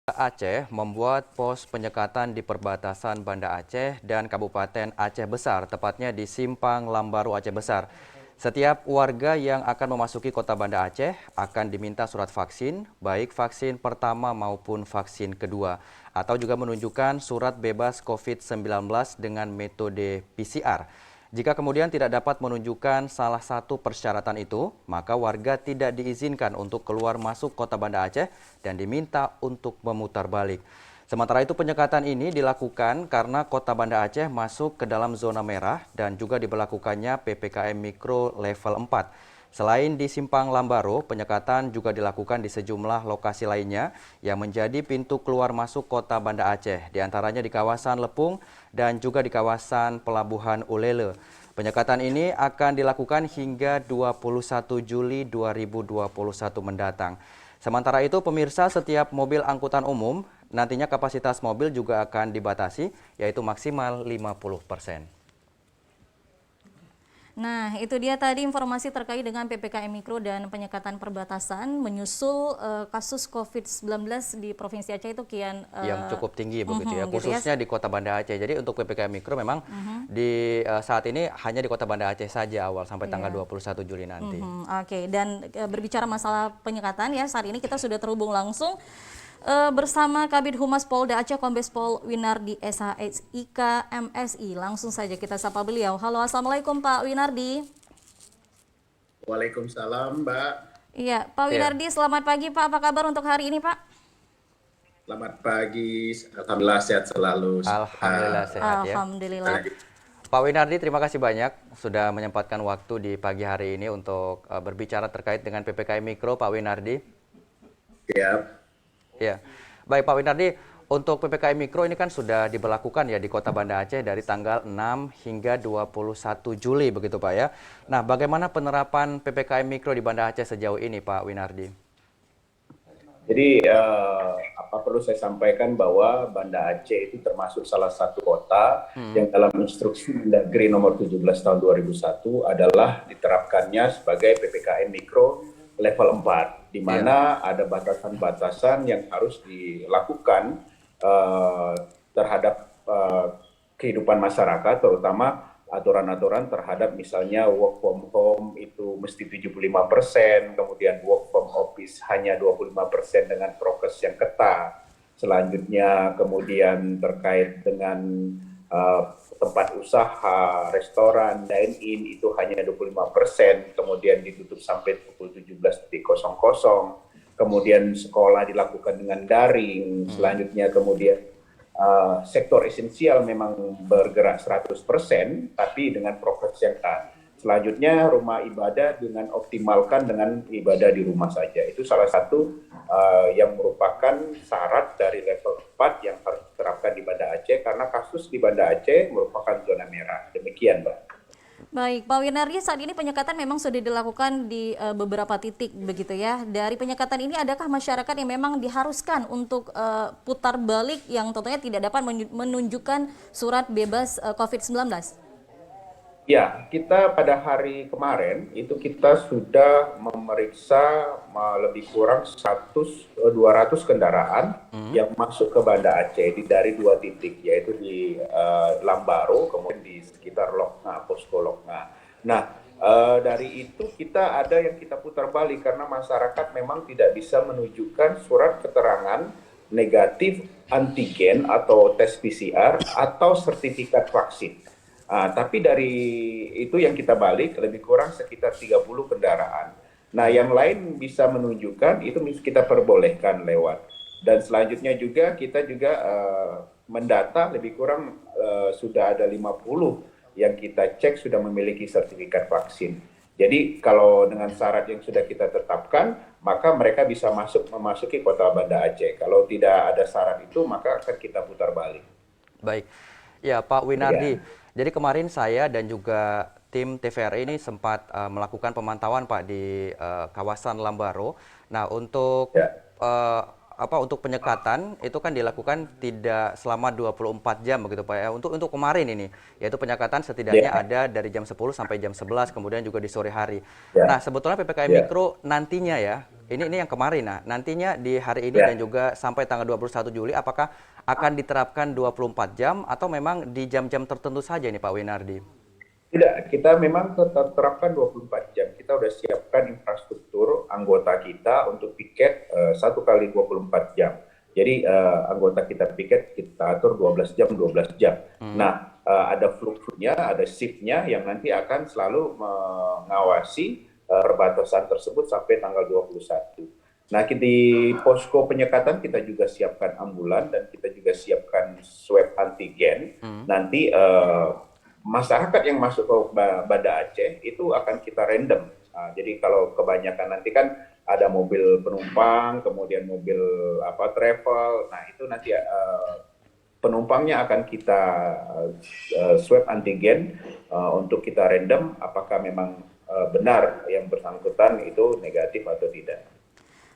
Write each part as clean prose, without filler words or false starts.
Aceh membuat pos penyekatan di perbatasan Banda Aceh dan Kabupaten Aceh Besar, tepatnya di Simpang Lambaru Aceh Besar. Setiap warga yang akan memasuki kota Banda Aceh akan diminta surat vaksin, baik vaksin pertama maupun vaksin kedua, atau juga menunjukkan surat bebas COVID-19 dengan metode PCR. Jika kemudian tidak dapat menunjukkan salah satu persyaratan itu, maka warga tidak diizinkan untuk keluar masuk kota Banda Aceh dan diminta untuk memutar balik. Sementara itu penyekatan ini dilakukan karena kota Banda Aceh masuk ke dalam zona merah dan juga diberlakukannya PPKM Mikro level 4. Selain di Simpang Lambaru, penyekatan juga dilakukan di sejumlah lokasi lainnya yang menjadi pintu keluar masuk kota Banda Aceh, diantaranya di kawasan Lepung dan juga di kawasan Pelabuhan Ulele. Penyekatan ini akan dilakukan hingga 21 Juli 2021 mendatang. Sementara itu, pemirsa, setiap mobil angkutan umum nantinya kapasitas mobil juga akan dibatasi, yaitu maksimal 50%. Nah, itu dia tadi informasi terkait dengan PPKM Mikro dan penyekatan perbatasan menyusul kasus COVID-19 di Provinsi Aceh itu kian Yang cukup tinggi begitu ya, gitu ya. khususnya di Kota Banda Aceh. Jadi untuk PPKM Mikro memang di saat ini hanya di Kota Banda Aceh saja awal sampai tanggal 21 Juli nanti. Oke, dan berbicara masalah penyekatan ya, saat ini kita sudah terhubung langsung bersama Kabid Humas Polda Aceh Kombes Pol Winardi SHSIK MSI. Langsung saja kita sapa beliau. Halo, assalamualaikum Pak Winardi. Waalaikumsalam, Mbak. Iya, Pak Winardi, selamat pagi Pak. Apa kabar untuk hari ini Pak? Selamat pagi. Alhamdulillah sehat selalu. Alhamdulillah sehat ya. Alhamdulillah. Pak Winardi, terima kasih banyak sudah menyempatkan waktu di pagi hari ini untuk berbicara terkait dengan PPKM Mikro, Pak Winardi. Siap. Ya, baik Pak Winardi, untuk PPKM Mikro ini kan sudah diberlakukan ya di Kota Banda Aceh dari tanggal 6 hingga 21 Juli begitu Pak ya. Nah, bagaimana penerapan PPKM Mikro di Banda Aceh sejauh ini Pak Winardi? Jadi perlu saya sampaikan bahwa Banda Aceh itu termasuk salah satu kota yang dalam instruksi Mendagri nomor 17 tahun 2001 adalah diterapkannya sebagai PPKM Mikro level 4, di mana ada batasan-batasan yang harus dilakukan terhadap kehidupan masyarakat, terutama aturan-aturan terhadap misalnya work from home itu mesti 75%, kemudian work from office hanya 25% dengan prokes yang ketat. Selanjutnya kemudian terkait dengan tempat usaha, restoran, dine-in itu hanya 25%, kemudian ditutup sampai pukul 17.00. Kemudian sekolah dilakukan dengan daring, selanjutnya kemudian sektor esensial memang bergerak 100%, tapi dengan prokes yang ketat. Selanjutnya rumah ibadah dengan optimalkan dengan ibadah di rumah saja. Itu salah satu yang merupakan syarat dari level 4 yang harus diterapkan di Banda Aceh, karena kasus di Banda Aceh merupakan zona merah. Demikian, Mbak. Baik, Pak Winardi, saat ini penyekatan memang sudah dilakukan di beberapa titik begitu ya. Dari penyekatan ini adakah masyarakat yang memang diharuskan untuk putar balik yang tentunya tidak dapat menunjukkan surat bebas COVID-19? Ya, kita pada hari kemarin itu kita sudah memeriksa lebih kurang 200 kendaraan yang masuk ke Banda Aceh dari dua titik, yaitu di Lambaru, kemudian di sekitar Lokna, Posko Lokna. Nah, dari itu kita ada yang kita putar balik karena masyarakat memang tidak bisa menunjukkan surat keterangan negatif antigen atau tes PCR atau sertifikat vaksin. Tapi dari itu yang kita balik lebih kurang sekitar 30 kendaraan. Nah, yang lain bisa menunjukkan itu kita perbolehkan lewat. Dan selanjutnya juga kita juga mendata lebih kurang sudah ada 50 yang kita cek sudah memiliki sertifikat vaksin. Jadi kalau dengan syarat yang sudah kita tetapkan, maka mereka bisa memasuki kota Banda Aceh. Kalau tidak ada syarat itu, maka akan kita putar balik. Baik, ya Pak Winardi. Jadi kemarin saya dan juga tim TVRI ini sempat melakukan pemantauan Pak di kawasan Lambaru. Nah, untuk untuk penyekatan itu kan dilakukan tidak selama 24 jam begitu Pak ya. Untuk kemarin ini yaitu penyekatan setidaknya ada dari jam 10 sampai jam 11, kemudian juga di sore hari. Nah, sebetulnya PPKM Mikro nantinya ya Ini yang kemarin. Nah, nantinya di hari ini Ya. dan juga sampai tanggal 21 Juli apakah akan diterapkan 24 jam atau memang di jam-jam tertentu saja ini Pak Winardi? Tidak, kita memang tetap terapkan 24 jam. Kita udah siapkan infrastruktur anggota kita untuk piket 1 kali 24 jam. Jadi anggota kita piket kita atur 12 jam, 12 jam. Nah, ada flow-nya, ada shift-nya yang nanti akan selalu mengawasi perbatasan tersebut sampai tanggal 21. Nah, di posko penyekatan kita juga siapkan ambulan dan kita juga siapkan swab antigen. Nanti masyarakat yang masuk ke Banda Aceh itu akan kita random. Jadi kalau kebanyakan nanti kan ada mobil penumpang, kemudian mobil travel. Nah, itu nanti penumpangnya akan kita swab antigen untuk kita random apakah memang benar yang bersangkutan itu negatif atau tidak.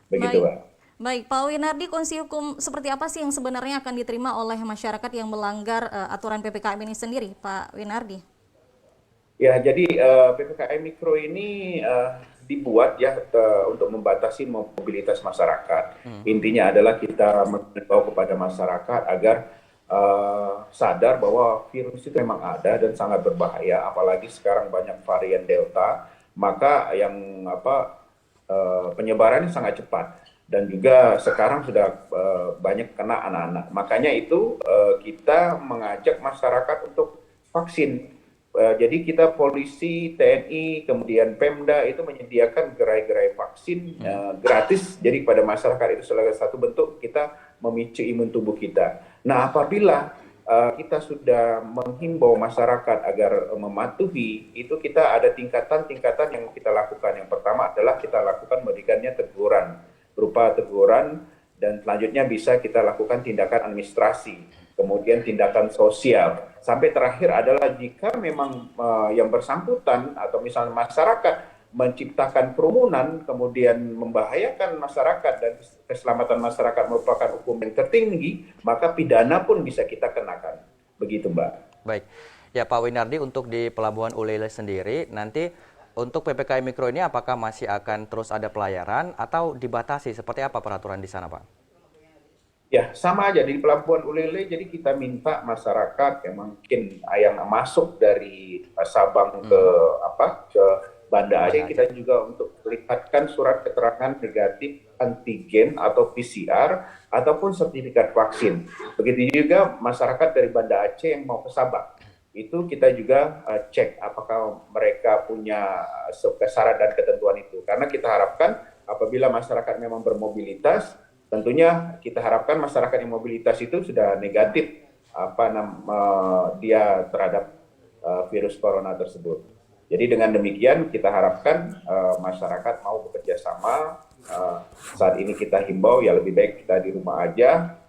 Begitu, Pak. Baik, Pak Winardi, kondisi hukum seperti apa sih yang sebenarnya akan diterima oleh masyarakat yang melanggar aturan PPKM ini sendiri, Pak Winardi? Ya, jadi PPKM Mikro ini dibuat ya untuk membatasi mobilitas masyarakat. Intinya adalah kita mengimbau kepada masyarakat agar sadar bahwa virus itu memang ada dan sangat berbahaya, apalagi sekarang banyak varian Delta, maka yang penyebarannya sangat cepat dan juga sekarang sudah banyak kena anak-anak. Makanya itu kita mengajak masyarakat untuk vaksin. Jadi kita polisi, TNI, kemudian Pemda itu menyediakan gerai-gerai vaksin gratis. Jadi pada masyarakat itu salah satu bentuk kita memicu imun tubuh kita. Nah, apabila kita sudah menghimbau masyarakat agar mematuhi, itu kita ada tingkatan-tingkatan yang kita lakukan. Yang pertama adalah kita lakukan memberikannya teguran, berupa teguran, dan selanjutnya bisa kita lakukan tindakan administrasi, kemudian tindakan sosial. Sampai terakhir adalah jika memang yang bersangkutan atau misalnya masyarakat menciptakan kerumunan, kemudian membahayakan masyarakat dan keselamatan masyarakat merupakan hukum yang tertinggi, maka pidana pun bisa kita kenakan. Begitu, Mbak. Baik. Ya, Pak Winardi, untuk di Pelabuhan Ulele sendiri, nanti untuk PPKM Mikro ini apakah masih akan terus ada pelayaran atau dibatasi? Seperti apa peraturan di sana, Pak? Ya, sama aja di Pelabuhan Ulele, jadi kita minta masyarakat yang mungkin yang masuk dari Sabang ke Banda Aceh, kita juga untuk melihatkan surat keterangan negatif antigen atau PCR ataupun sertifikat vaksin. Begitu juga masyarakat dari Banda Aceh yang mau ke Sabang. Itu kita juga cek apakah mereka punya syarat dan ketentuan itu. Karena kita harapkan apabila masyarakat memang bermobilitas, tentunya kita harapkan masyarakat yang mobilitas itu sudah negatif dia terhadap virus corona tersebut. Jadi dengan demikian kita harapkan masyarakat mau bekerja sama. Saat ini kita himbau ya lebih baik kita di rumah aja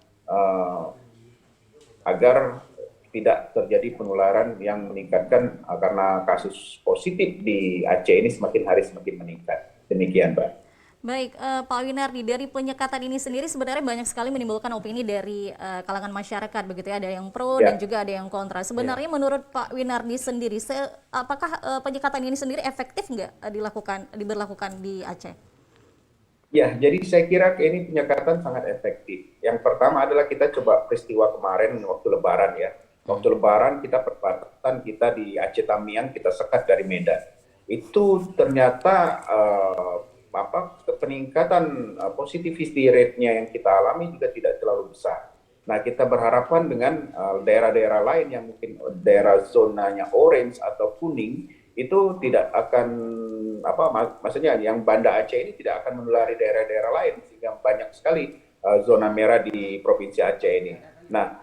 agar tidak terjadi penularan yang meningkatkan karena kasus positif di Aceh ini semakin hari semakin meningkat. Demikian, Pak. Baik, Pak Winardi, dari penyekatan ini sendiri sebenarnya banyak sekali menimbulkan opini dari kalangan masyarakat, begitu ya, ada yang pro dan juga ada yang kontra. Sebenarnya menurut Pak Winardi sendiri, apakah penyekatan ini sendiri efektif nggak diberlakukan di Aceh? Ya, jadi saya kira ini penyekatan sangat efektif. Yang pertama adalah kita coba peristiwa kemarin waktu Lebaran ya. Waktu Lebaran kita perbatasan kita di Aceh Tamiang kita sekat dari Medan. Itu ternyata peningkatan positivity rate-nya yang kita alami juga tidak terlalu besar. Nah, kita berharapan dengan daerah-daerah lain yang mungkin daerah zonanya orange atau kuning itu tidak akan maksudnya yang Banda Aceh ini tidak akan menulari daerah-daerah lain sehingga banyak sekali zona merah di provinsi Aceh ini. Nah,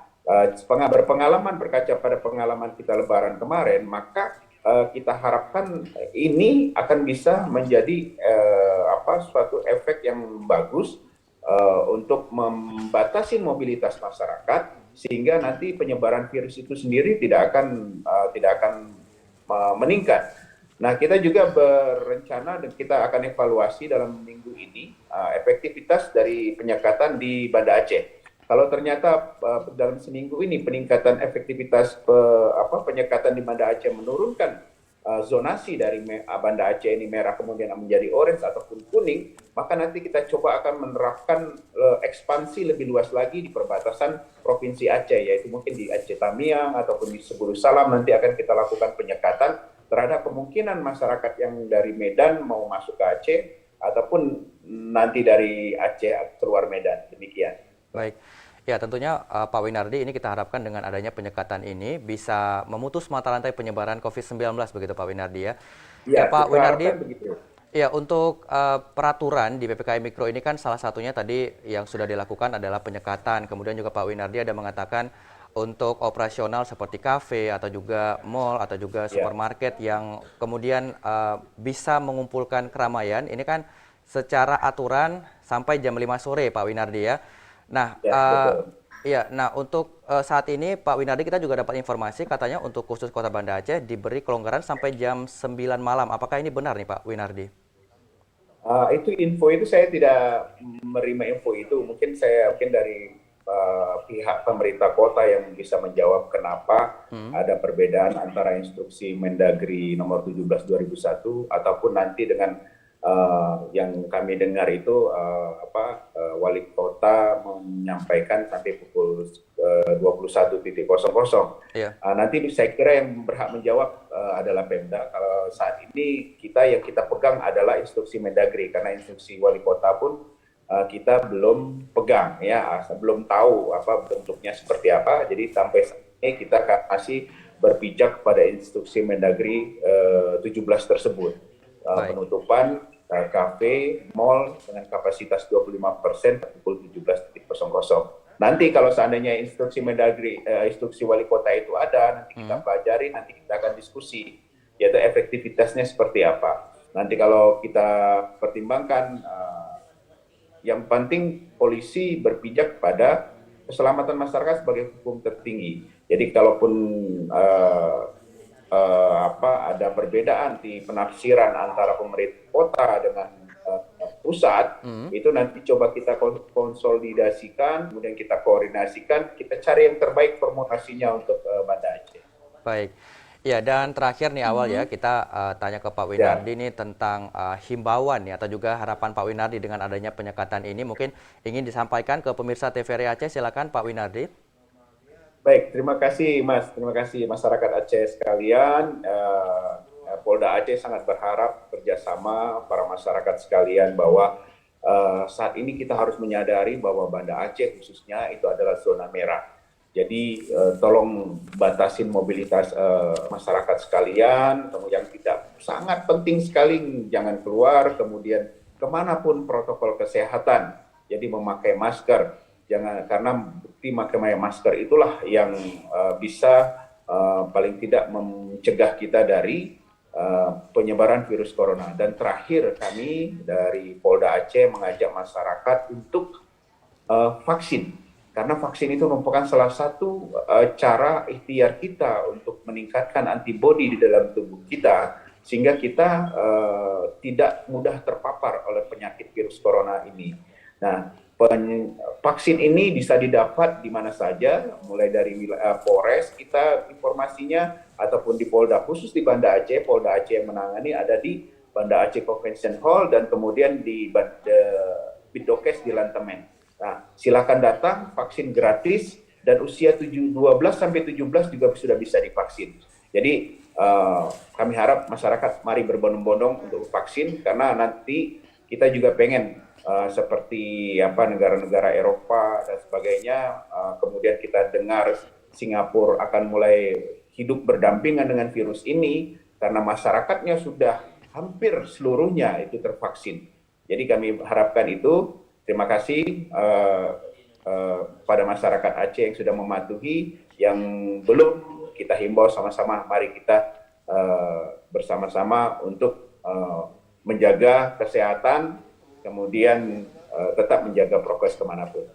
berpengalaman berkaca pada pengalaman kita Lebaran kemarin, maka kita harapkan ini akan bisa menjadi suatu efek yang bagus untuk membatasi mobilitas masyarakat sehingga nanti penyebaran virus itu sendiri tidak akan meningkat. Nah, kita juga berencana dan kita akan evaluasi dalam minggu ini efektivitas dari penyekatan di Banda Aceh. Kalau ternyata dalam seminggu ini peningkatan efektivitas penyekatan di Banda Aceh menurunkan zonasi dari Banda Aceh ini merah kemudian menjadi orange ataupun kuning, maka nanti kita coba akan menerapkan ekspansi lebih luas lagi di perbatasan Provinsi Aceh, yaitu mungkin di Aceh Tamiang ataupun di Sebulu Salam. Nanti akan kita lakukan penyekatan terhadap kemungkinan masyarakat yang dari Medan mau masuk ke Aceh ataupun nanti dari Aceh keluar Medan. Demikian. Baik. Ya, tentunya Pak Winardi, ini kita harapkan dengan adanya penyekatan ini bisa memutus mata rantai penyebaran COVID-19 begitu Pak Winardi ya. Ya Ya, Pak kita Winardi, harapkan begitu. ya untuk peraturan di PPKM Mikro ini kan salah satunya tadi yang sudah dilakukan adalah penyekatan. Kemudian juga Pak Winardi ada mengatakan untuk operasional seperti kafe atau juga mall atau juga supermarket yang kemudian bisa mengumpulkan keramaian, ini kan secara aturan sampai jam 5 sore Pak Winardi ya. Nah, Ya, betul. iya, nah untuk saat ini Pak Winardi kita juga dapat informasi katanya untuk khusus Kota Banda Aceh diberi kelonggaran sampai jam 9 malam. Apakah ini benar nih Pak Winardi? Itu info itu saya tidak menerima info itu. Mungkin dari pihak pemerintah kota yang bisa menjawab kenapa ada perbedaan antara instruksi Mendagri nomor 17 2001 ataupun nanti dengan yang kami dengar itu wali kota menyampaikan sampai pukul 21.00. Iya, Nanti saya kira yang berhak menjawab adalah Pemda. Kalau saat ini yang kita pegang adalah instruksi Mendagri, karena instruksi wali kota pun kita belum pegang ya, belum tahu apa bentuknya seperti apa. Jadi sampai saat ini kita masih berpijak pada instruksi Mendagri 17 tersebut. baik. Penutupan kafe, mall dengan kapasitas 25% pukul 17.00. Nanti kalau seandainya instruksi Mendagri, instruksi wali kota itu ada, nanti kita pelajari, nanti kita akan diskusi, yaitu efektivitasnya seperti apa. Nanti kalau kita pertimbangkan, yang penting polisi berpijak pada keselamatan masyarakat sebagai hukum tertinggi. Jadi kalaupun ada perbedaan di penafsiran antara pemerintah kota dengan pusat, itu nanti coba kita konsolidasikan, kemudian kita koordinasikan, kita cari yang terbaik formulasinya untuk Banda Aceh. Baik. Ya, dan terakhir nih awal ya kita tanya ke Pak Winardi nih tentang himbauan ya atau juga harapan Pak Winardi dengan adanya penyekatan ini mungkin ingin disampaikan ke pemirsa TVRI Aceh. Silakan Pak Winardi. Baik, terima kasih Mas, terima kasih masyarakat Aceh sekalian. Polda Aceh sangat berharap kerjasama para masyarakat sekalian bahwa saat ini kita harus menyadari bahwa Banda Aceh khususnya itu adalah zona merah. Jadi tolong batasin mobilitas masyarakat sekalian, kemudian tidak sangat penting sekali jangan keluar, kemudian kemanapun protokol kesehatan. Jadi memakai masker. Jangan, karena bukti memakai masker itulah yang bisa paling tidak mencegah kita dari penyebaran virus corona. Dan terakhir kami dari Polda Aceh mengajak masyarakat untuk vaksin, karena vaksin itu merupakan salah satu cara ikhtiar kita untuk meningkatkan antibodi di dalam tubuh kita sehingga kita tidak mudah terpapar oleh penyakit virus corona ini. Nah, vaksin ini bisa didapat di mana saja, mulai dari Polres kita informasinya, ataupun di Polda, khusus di Banda Aceh. Polda Aceh yang menangani ada di Banda Aceh Convention Hall dan kemudian di Bidokes di Lantemen. Nah, silakan datang, vaksin gratis, dan usia 12 sampai 17 juga sudah bisa divaksin. Jadi kami harap masyarakat mari berbondong-bondong untuk vaksin, karena nanti kita juga pengen seperti negara-negara Eropa dan sebagainya, kemudian kita dengar Singapura akan mulai hidup berdampingan dengan virus ini karena masyarakatnya sudah hampir seluruhnya itu tervaksin. Jadi kami harapkan itu. Terima kasih pada masyarakat Aceh yang sudah mematuhi, yang belum kita himbau sama-sama, mari kita bersama-sama untuk menjaga kesehatan, kemudian tetap menjaga prokes kemanapun.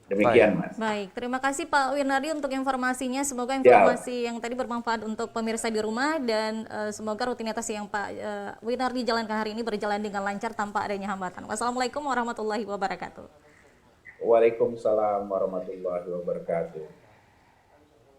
Demikian, Mas. Baik, terima kasih Pak Winardi untuk informasinya. Semoga informasi yang tadi bermanfaat untuk pemirsa di rumah, dan semoga rutinitas yang Pak Winardi jalankan hari ini berjalan dengan lancar tanpa adanya hambatan. Wassalamualaikum warahmatullahi wabarakatuh. Waalaikumsalam warahmatullahi wabarakatuh.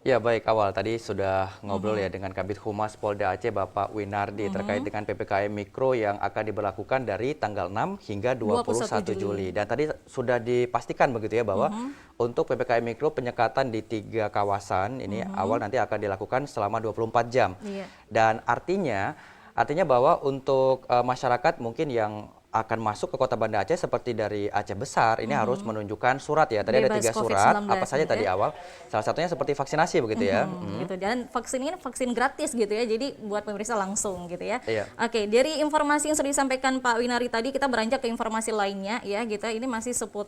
Ya baik, awal tadi sudah ngobrol ya dengan Kabid Humas Polda Aceh Bapak Winardi terkait dengan PPKM Mikro yang akan diberlakukan dari tanggal 6 hingga 21 Juli. Dan tadi sudah dipastikan begitu ya bahwa untuk PPKM Mikro penyekatan di 3 kawasan ini awal nanti akan dilakukan selama 24 jam. Iya. Dan artinya bahwa untuk masyarakat mungkin yang akan masuk ke Kota Banda Aceh seperti dari Aceh Besar ini harus menunjukkan surat ya. Tadi ada Bebas 3 surat, COVID-19 apa saja gitu tadi ya. awal. Salah satunya seperti vaksinasi begitu ya. Gitu. Dan vaksin ini vaksin gratis gitu ya, jadi buat pemirsa langsung gitu ya. Iya. Oke, dari informasi yang sudah disampaikan Pak Winari tadi kita beranjak ke informasi lainnya ya gitu. Ini masih